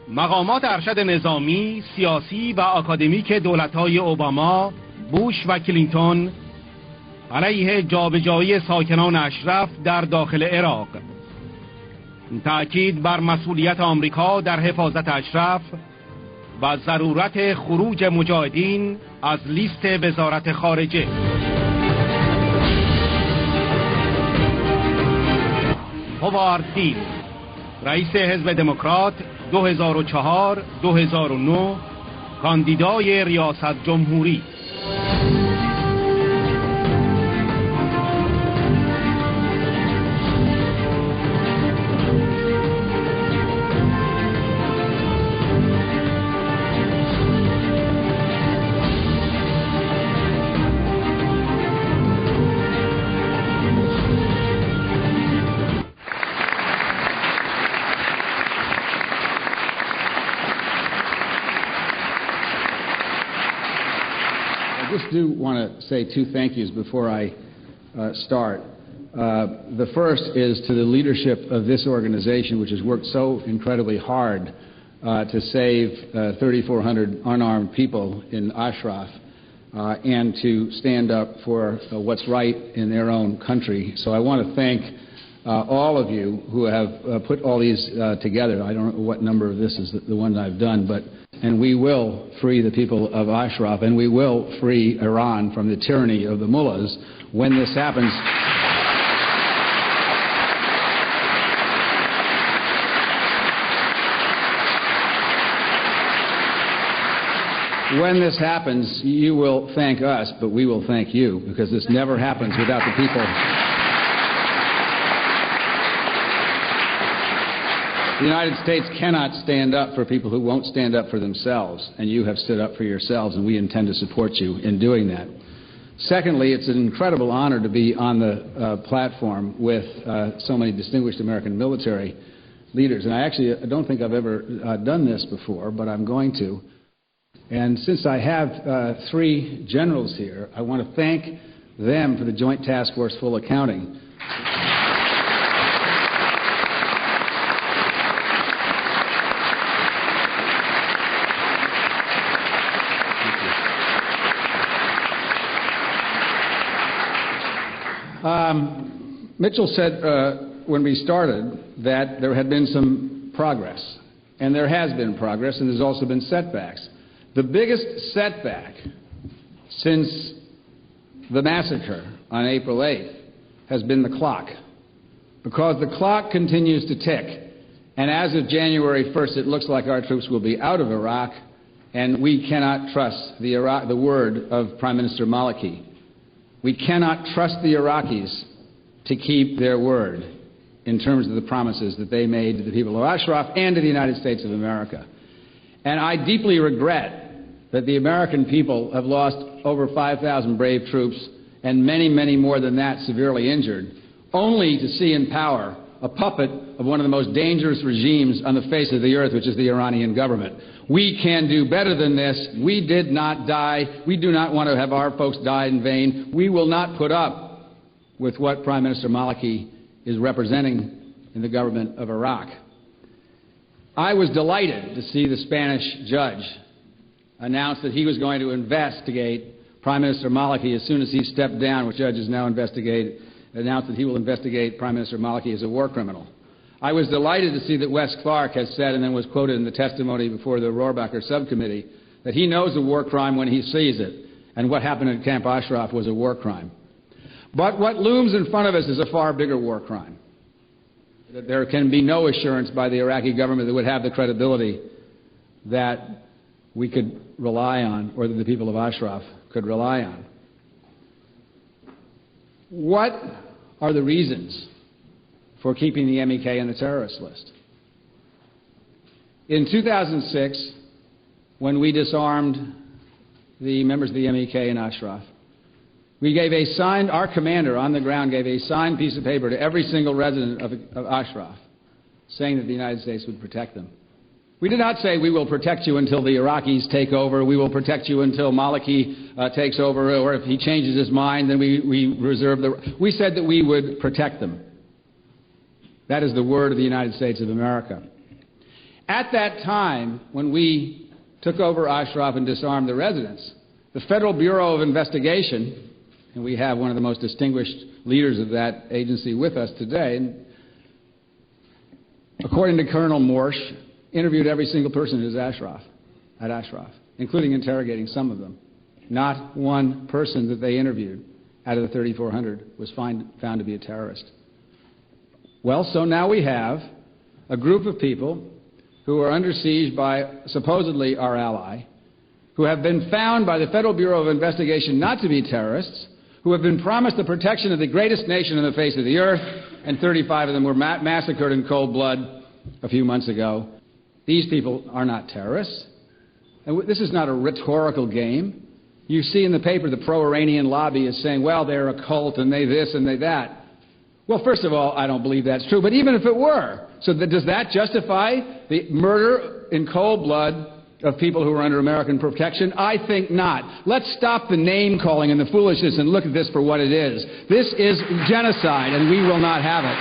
مقامات ارشد نظامی، سیاسی و آکادمیک دولت‌های اوباما، بوش و کلینتون علیه جابجایی ساکنان اشرف در داخل عراق، تأکید بر مسئولیت آمریکا در حفاظت اشرف و ضرورت خروج مجاهدین از لیست وزارت خارجه. هوارد رئیس حزب دموکرات 2004-2009 کاندیدای ریاست جمهوری. I just do want to say two thank yous before I start. The first is to the leadership of this organization, which has worked so incredibly hard to save 3,400 unarmed people in Ashraf and to stand up for what's right in their own country. So I want to thank all of you who have put all these together. I don't know what number of this is the one I've done, and we will free the people of Ashraf, and we will free Iran from the tyranny of the mullahs when this happens. When this happens, you will thank us, but we will thank you, because this never happens without the people. The United States cannot stand up for people who won't stand up for themselves, and you have stood up for yourselves, and we intend to support you in doing that. Secondly, it's an incredible honor to be on the platform with so many distinguished American military leaders. And I don't think I've ever done this before, but I'm going to. And since I have three generals here, I want to thank them for the Joint Task Force full accounting. Mitchell said when we started that there had been some progress, and there has been progress, and there's also been setbacks. The biggest setback since the massacre on April 8th has been the clock, because the clock continues to tick, and as of January 1st, it looks like our troops will be out of Iraq, and we cannot trust the word of Prime Minister Maliki. We cannot trust the Iraqis to keep their word in terms of the promises that they made to the people of Ashraf and to the United States of America. And I deeply regret that the American people have lost over 5,000 brave troops and many, many more than that severely injured, only to see in power a puppet of one of the most dangerous regimes on the face of the earth, which is the Iranian government. We can do better than this. We did not die. We do not want to have our folks die in vain. We will not put up with what Prime Minister Maliki is representing in the government of Iraq. I was delighted to see the Spanish judge announce that he was going to investigate Prime Minister Maliki as soon as he stepped down, which judge is now announced that he will investigate Prime Minister Maliki as a war criminal. I was delighted to see that Wes Clark has said, and then was quoted in the testimony before the Rohrabacher subcommittee, that he knows a war crime when he sees it, and what happened at Camp Ashraf was a war crime. But what looms in front of us is a far bigger war crime. That there can be no assurance by the Iraqi government that would have the credibility that we could rely on, or that the people of Ashraf could rely on. What are the reasons for keeping the MEK in the terrorist list? In 2006, when we disarmed the members of the MEK in Ashraf, we gave our commander on the ground gave a signed piece of paper to every single resident of Ashraf, saying that the United States would protect them. We did not say we will protect you until the Iraqis take over, we will protect you until Maliki takes over, or if he changes his mind, then we reserve the... We said that we would protect them. That is the word of the United States of America. At that time, when we took over Ashraf and disarmed the residents, the Federal Bureau of Investigation, and we have one of the most distinguished leaders of that agency with us today, and according to Colonel Morsh, interviewed every single person who's at Ashraf, including interrogating some of them. Not one person that they interviewed out of the 3,400 was found to be a terrorist. Well, so now we have a group of people who are under siege by supposedly our ally, who have been found by the Federal Bureau of Investigation not to be terrorists, who have been promised the protection of the greatest nation on the face of the earth, and 35 of them were massacred in cold blood a few months ago. These people are not terrorists. And this is not a rhetorical game. You see in the paper the pro-Iranian lobby is saying, well, they're a cult and they this and they that. Well, first of all, I don't believe that's true, but even if it were, so does that justify the murder in cold blood of people who are under American protection? I think not. Let's stop the name-calling and the foolishness and look at this for what it is. This is genocide, and we will not have it.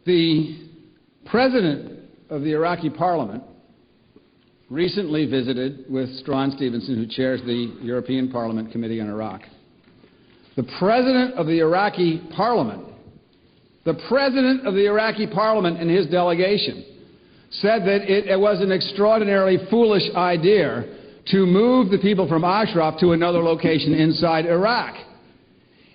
The president of the Iraqi parliament recently visited with Strawn Stevenson, who chairs the European Parliament Committee on Iraq. The president of the Iraqi parliament and his delegation said that it was an extraordinarily foolish idea to move the people from Ashraf to another location inside Iraq.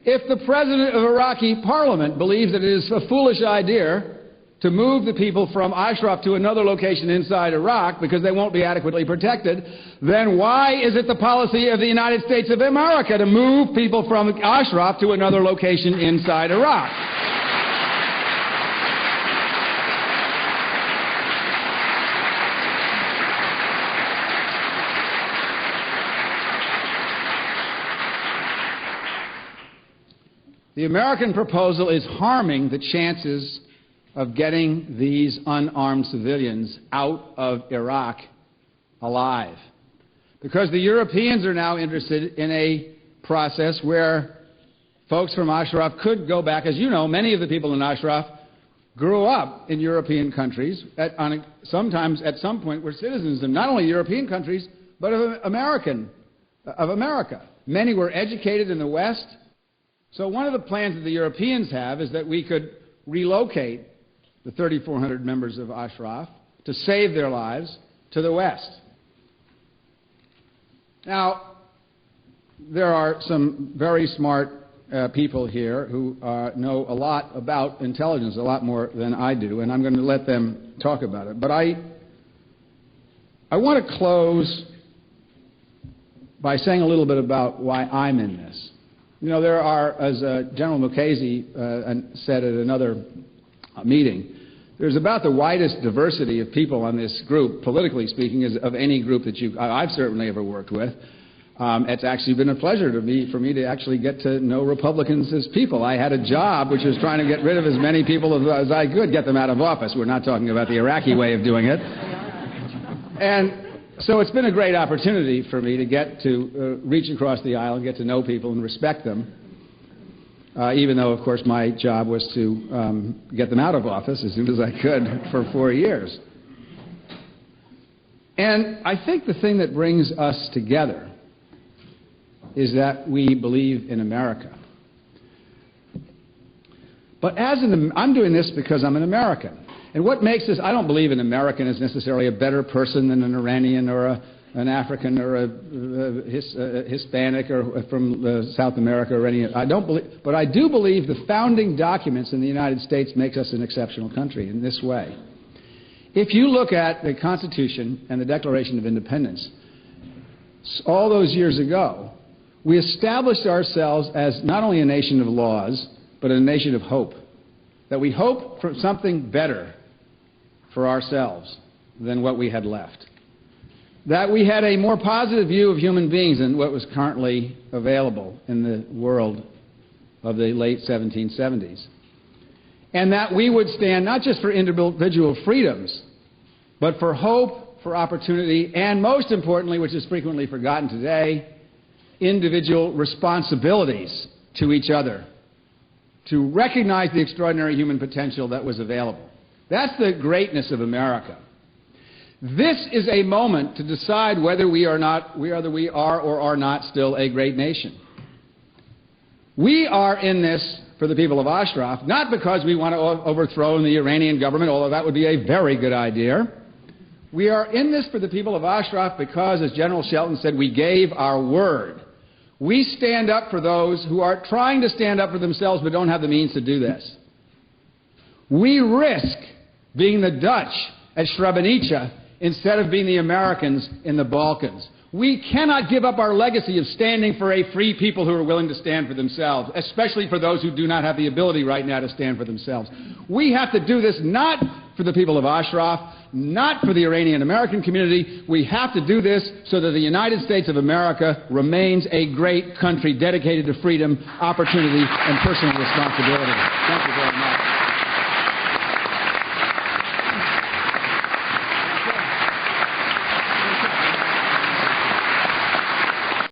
If the president of Iraqi parliament believes that it is a foolish idea to move the people from Ashraf to another location inside Iraq because they won't be adequately protected, then why is it the policy of the United States of America to move people from Ashraf to another location inside Iraq? The American proposal is harming the chances of getting these unarmed civilians out of Iraq alive, because the Europeans are now interested in a process where folks from Ashraf could go back. As you know, many of the people in Ashraf grew up in European countries, sometimes at some point were citizens of not only European countries, but of America. Many were educated in the West. So one of the plans that the Europeans have is that we could relocate the 3,400 members of Ashraf to save their lives to the West. Now, there are some very smart people here who know a lot about intelligence, a lot more than I do, and I'm going to let them talk about it. But I want to close by saying a little bit about why I'm in this. You know, there are, as General Mukasey said at another meeting, there's about the widest diversity of people on this group, politically speaking, of any group that I've certainly ever worked with. It's actually been a pleasure for me to actually get to know Republicans as people. I had a job which was trying to get rid of as many people as I could, get them out of office. We're not talking about the Iraqi way of doing it. And so it's been a great opportunity for me to get to reach across the aisle and get to know people and respect them, even though, of course, my job was to get them out of office as soon as I could for 4 years. And I think the thing that brings us together is that we believe in America. But I'm doing this because I'm an American. And what makes this, I don't believe an American is necessarily a better person than an Iranian or an African or a Hispanic or from South America or any. But I do believe the founding documents in the United States makes us an exceptional country in this way. If you look at the Constitution and the Declaration of Independence, all those years ago, we established ourselves as not only a nation of laws, but a nation of hope. That we hope for something better for ourselves than what we had left. That we had a more positive view of human beings than what was currently available in the world of the late 1770s. And that we would stand not just for individual freedoms, but for hope for opportunity, and most importantly, which is frequently forgotten today, individual responsibilities to each other, to recognize the extraordinary human potential that was available. That's the greatness of America. This is a moment to decide whether we are or are not still a great nation. We are in this for the people of Ashraf, not because we want to overthrow the Iranian government, although that would be a very good idea. We are in this for the people of Ashraf because, as General Shelton said, we gave our word. We stand up for those who are trying to stand up for themselves but don't have the means to do this. We risk being the Dutch at Srebrenica instead of being the Americans in the Balkans. We cannot give up our legacy of standing for a free people who are willing to stand for themselves, especially for those who do not have the ability right now to stand for themselves. We have to do this not for the people of Ashraf, not for the Iranian-American community. We have to do this so that the United States of America remains a great country dedicated to freedom, opportunity, and personal responsibility. Thank you very much.